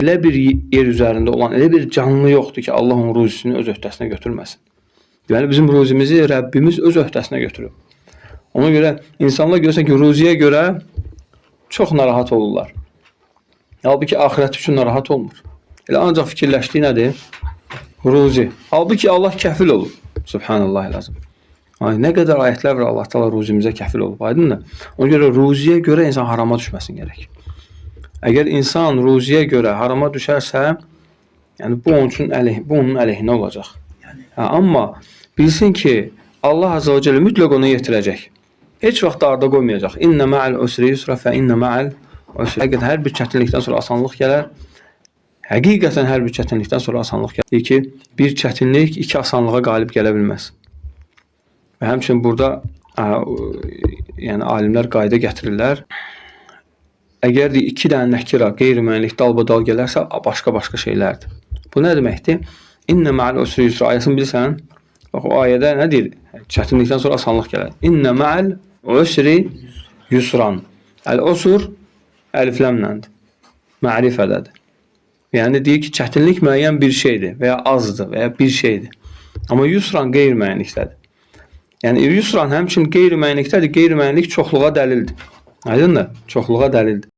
Elə bir yer üzərində olan, elə bir canlı yoxdur ki, Allah onun ruzisini öz öhdəsinə götürməsin. Deməli, bizim ruzimizi Rəbbimiz öz öhdəsinə götürüb. Ona görə insanlar görürsə ki, ruziyə görə çox narahat olurlar. Halbuki axirət üçün narahat olmur. Elə ancaq fikirləşdiyi nədir? Ruzi. Halbuki Allah kəfil olub. Subhanallah lazım. Nə qədər ayətlər var Allah Taala ruzimizə kəfil olub. Aydındır? Ona görə ruziyə görə insan harama düşməsin gərək. Əgər insan ruziyə görə harama düşərsə, yəni bu onun əleyhinə olacaq. Amma bilsin ki, Allah Azze və Celle mütləq onu yetirəcək. Heç vaxt arda qoymayacaq. İnnə ma'al usri yusra fə innə ma'al usri. Həqiqətən hər bir çətinlikdən sonra asanlıq gələr. Həqiqətən hər bir çətinlikdən sonra asanlıq gəlir ki, bir çətinlik iki asanlığa qalib gələ bilməz. Və həmçinin burada yəni alimlər qayda gətirirlər. Əgər iki dənə nəkira qeyri-müəyyənlik dalbadal gələrsə, başqa şeylərdir. Bu nə deməkdir? İnnə ma'al usri yusra ayəsini bilirsən? Bax, o ayədə nə deyir? Çətinlikdən sonra asanlıq gələr. İnnə ma'al usri yusran. Əl-usr əlifləmləndir. Mərifədədir. Yəni deyir ki, çətinlik müəyyən bir şeydir və ya azdır və ya bir şeydir. Amma yusran qeyri-müəyyənlikdədir. Yəni yusran həmçinin qeyri-müəyyənlikdədir. Qeyri-müəyyənlik çoxluğa dəlildir. Aydındır? Çoxluğa dəlildir.